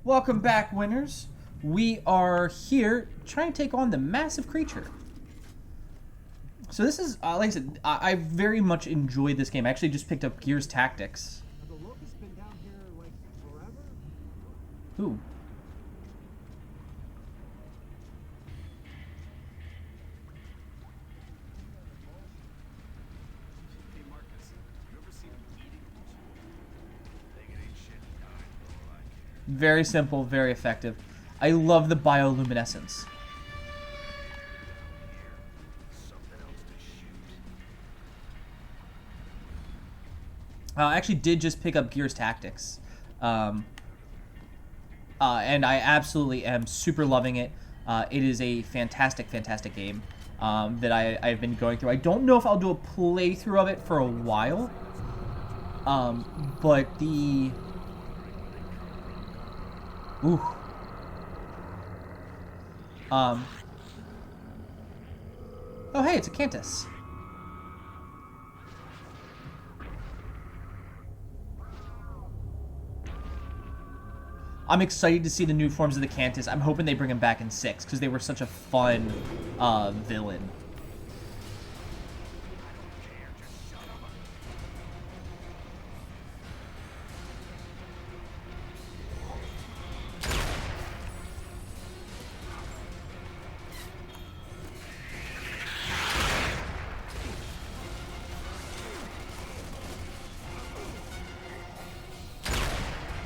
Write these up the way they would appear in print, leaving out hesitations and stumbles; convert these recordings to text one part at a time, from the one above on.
Welcome back, winners. We are here trying to take on the massive creature. So this is, like I said, I very much enjoyed this game. I actually just picked up Gears Tactics. Have the Locust been down here, like, forever? Ooh. Hey Marcus, you ever seen them eating? They ain't shit dying for all I care. Very simple, very effective. I love the bioluminescence. Something else to shoot. I actually did just pick up Gears Tactics. And I absolutely am super loving it. It is a fantastic, fantastic game that I've been going through. I don't know if I'll do a playthrough of it for a while. But the... Ooh. Oh, hey, it's a Cantus. I'm excited to see the new forms of the Cantus. I'm hoping they bring him back in 6, because they were such a fun villain.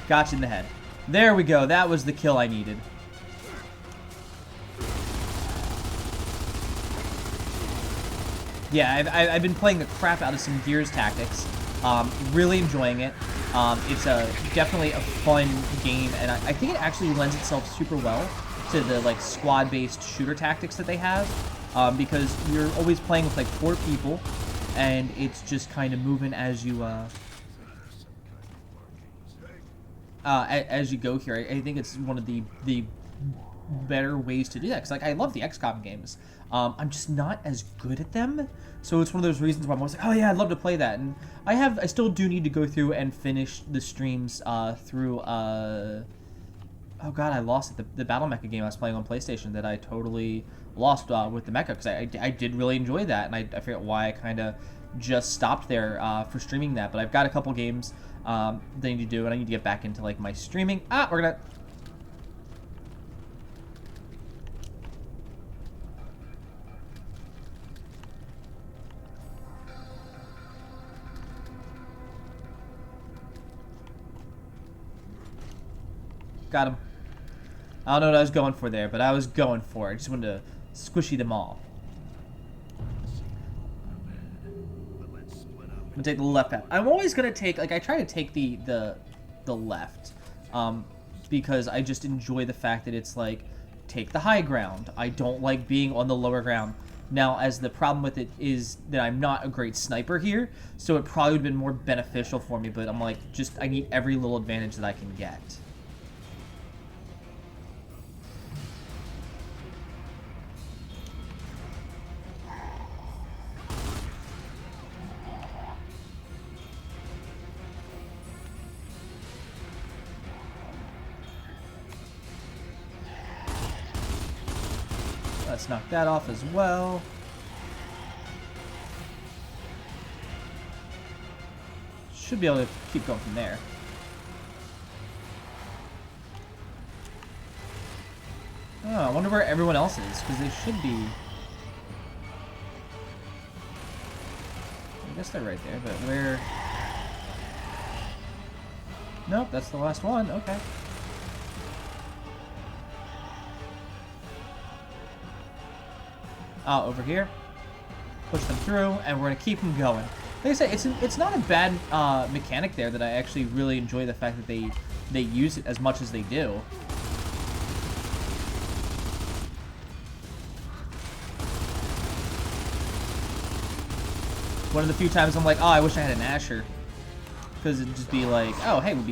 Gotcha in the head. There we go. That was the kill I needed. Yeah, I've been playing the crap out of some Gears Tactics. Really enjoying it. It's definitely a fun game, and I think it actually lends itself super well to the like squad-based shooter tactics that they have, because you're always playing with like 4 people, and it's just kind of moving as you as you go here. I think it's one of the better ways to do that, because like I love the XCOM games. I'm just not as good at them, so it's one of those reasons why I'm always like, oh yeah, I'd love to play that. And I still do need to go through and finish the streams through oh god, I lost it, the Battle Mecha game I was playing on PlayStation that I totally lost with the Mecha, because I did really enjoy that, and I forget why I kind of just stopped there for streaming that. But I've got a couple games that I need to do, and I need to get back into like my streaming. We're gonna... Got him. I don't know what I was going for there, but I was going for it. I just wanted to squishy them all. I'm gonna take the left path. I'm always gonna take, like, I try to take the left, because I just enjoy the fact that it's like, take the high ground. I don't like being on the lower ground. Now, as the problem with it is that I'm not a great sniper here, so it probably would have been more beneficial for me, but I'm like, I need every little advantage that I can get. Let's knock that off as well. Should be able to keep going from there. Oh, I wonder where everyone else is, because they should be... I guess they're right there, but where... Nope, that's the last one. Okay. Over here, push them through, and we're gonna keep them going. Like I said, it's not a bad mechanic there. That I actually really enjoy the fact that they use it as much as they do. One of the few times I'm like, oh, I wish I had an Asher, because it'd just be like, oh, hey, it'd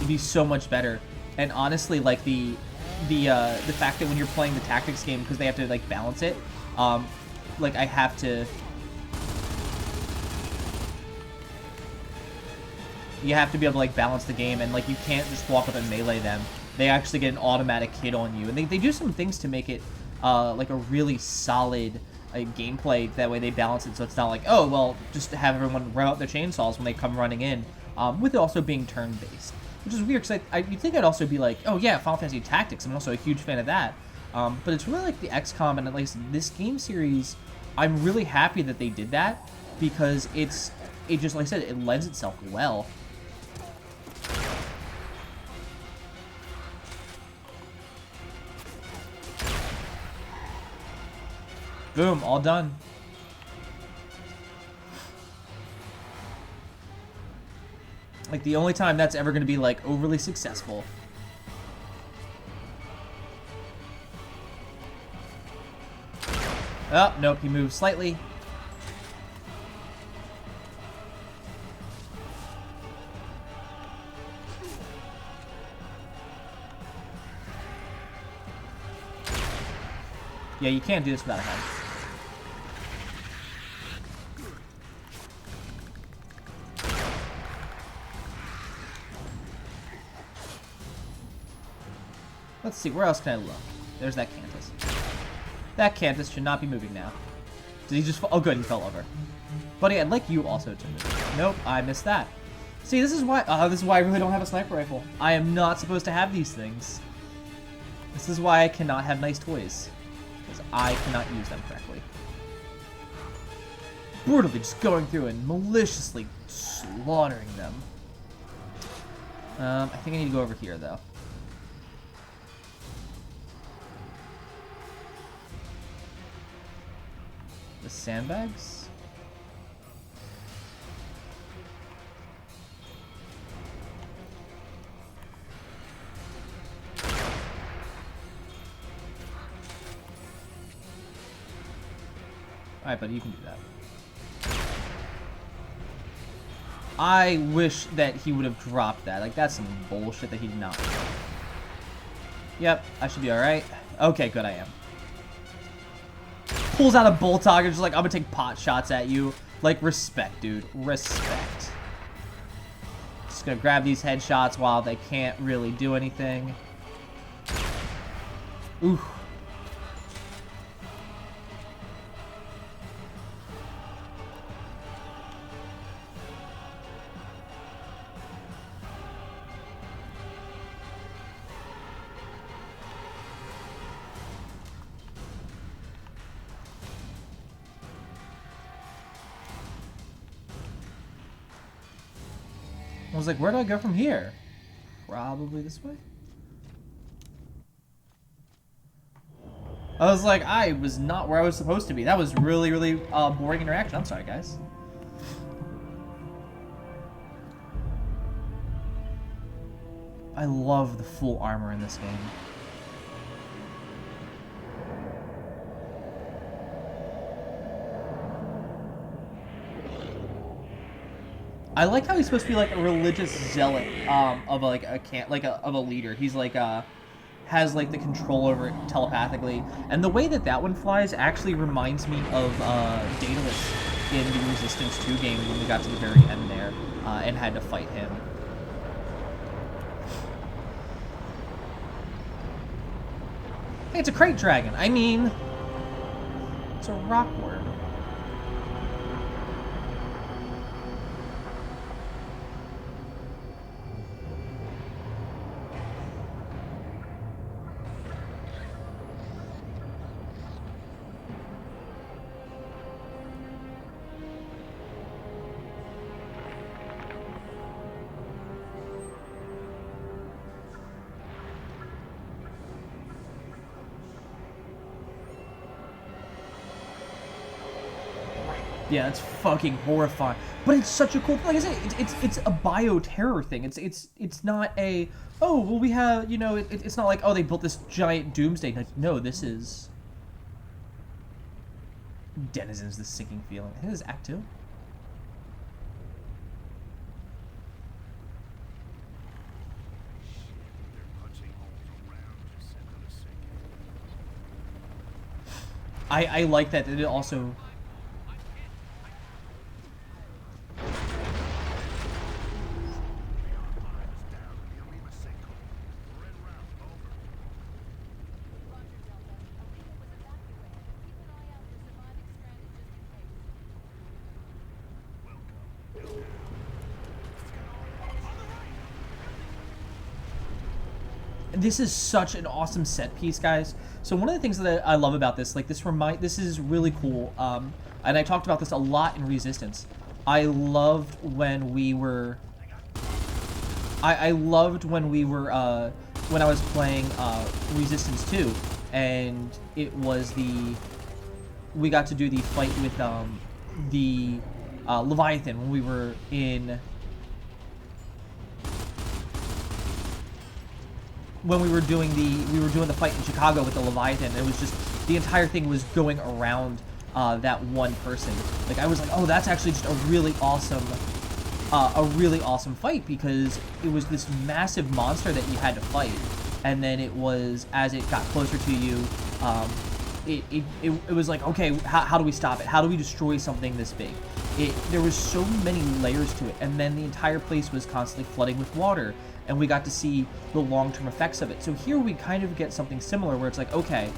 be so much better. And honestly, like the fact that when you're playing the tactics game, because they have to like balance it, like I have to You have to be able to like balance the game, and like you can't just walk up and melee them. They actually get an automatic hit on you, and they do some things to make it like a really solid gameplay. That way they balance it so it's not like, oh well, just have everyone run out their chainsaws when they come running in. With it also being turn-based, which is weird because you'd think I'd also be like, oh yeah, Final Fantasy Tactics. I'm also a huge fan of that. But it's really like the XCOM, and at least this game series, I'm really happy that they did that because it just, like I said, it lends itself well. Boom, all done. Like, the only time that's ever going to be, like, overly successful. Oh, nope, he moved slightly. Yeah, you can't do this without a head. Let's see, where else can I look? There's that Cantus. That Cantus should not be moving now. Did he just fall? Oh, good, he fell over. Buddy, I'd like you also to move. Nope, I missed that. See, this is why I really don't have a sniper rifle. I am not supposed to have these things. This is why I cannot have nice toys. Because I cannot use them correctly. Brutally just going through and maliciously slaughtering them. I think I need to go over here, though. The sandbags? Alright, buddy, you can do that. I wish that he would have dropped that. Like, that's some bullshit that he did not. Yep, I should be alright. Okay, good, I am. Pulls out a Boltog and just like, I'm gonna take pot shots at you. Like, respect, dude. Respect. Just gonna grab these headshots while they can't really do anything. Ooh. I was like, where do I go from here? Probably this way? I was like, I was not where I was supposed to be. That was really, really boring interaction. I'm sorry, guys. I love the full armor in this game. I like how he's supposed to be like a religious zealot of like of a leader. He's like has like the control over it telepathically, and the way that one flies actually reminds me of Daedalus in the Resistance 2 game when we got to the very end there and had to fight him. Hey, it's a crate dragon. I mean, it's a rock worm. Yeah, it's fucking horrifying. But it's such a cool thing. Like I said, it's a bioterror thing. It's not a, oh, well, we have, you know, it's not like, oh, they built this giant doomsday. Like, no, this is Denizens, the sinking feeling. I think this is Act 2. I like that it also... this is such an awesome set piece, guys. So one of the things that I love about this, like this is really cool. And I talked about this a lot in Resistance. I loved when we were. I loved when we were when I was playing Resistance 2, and it was we got to do the fight with the Leviathan when we were in. When we were doing the fight in Chicago with the Leviathan, it was just the entire thing was going around that one person. Like I was like, oh, that's actually just a really awesome fight, because it was this massive monster that you had to fight, and then it was, as it got closer to you, it was like, okay, how do we stop it? How do we destroy something this big? There was so many layers to it, and then the entire place was constantly flooding with water, and we got to see the long-term effects of it. So here we kind of get something similar, where it's like, okay,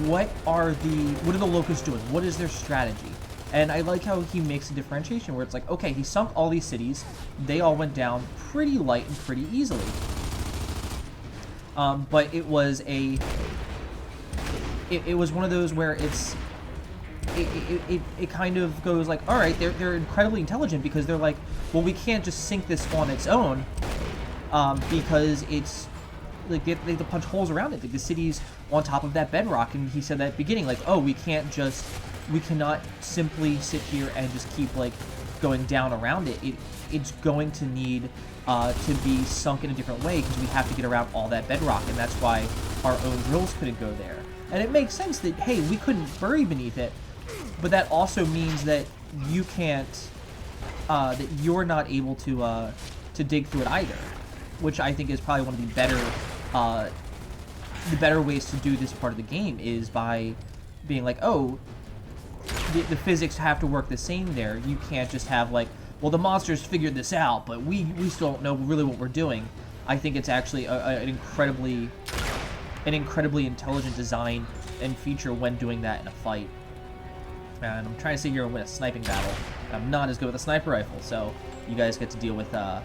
what are the Locusts doing? What is their strategy? And I like how he makes a differentiation where it's like, okay, he sunk all these cities, they all went down pretty light and pretty easily. But it was it was one of those where it kind of goes like, all right, they're incredibly intelligent, because they're like, well, we can't just sink this on its own, because it's like they have to punch holes around it. Like the city's on top of that bedrock, and he said that at the beginning, like, oh, we cannot simply sit here and just keep like going down around it. It's going to need to be sunk in a different way, because we have to get around all that bedrock, and that's why our own drills couldn't go there. And it makes sense that, hey, we couldn't bury beneath it, but that also means that you can't, that you're not able to dig through it either, which I think is probably one of the better ways to do this part of the game, is by being like, oh, the physics have to work the same there. You can't just have like, well, the monsters figured this out, but we still don't know really what we're doing. I think it's actually an incredibly intelligent design and feature when doing that in a fight. And I'm trying to sit here and win a sniping battle. I'm not as good with a sniper rifle, so you guys get to deal with that.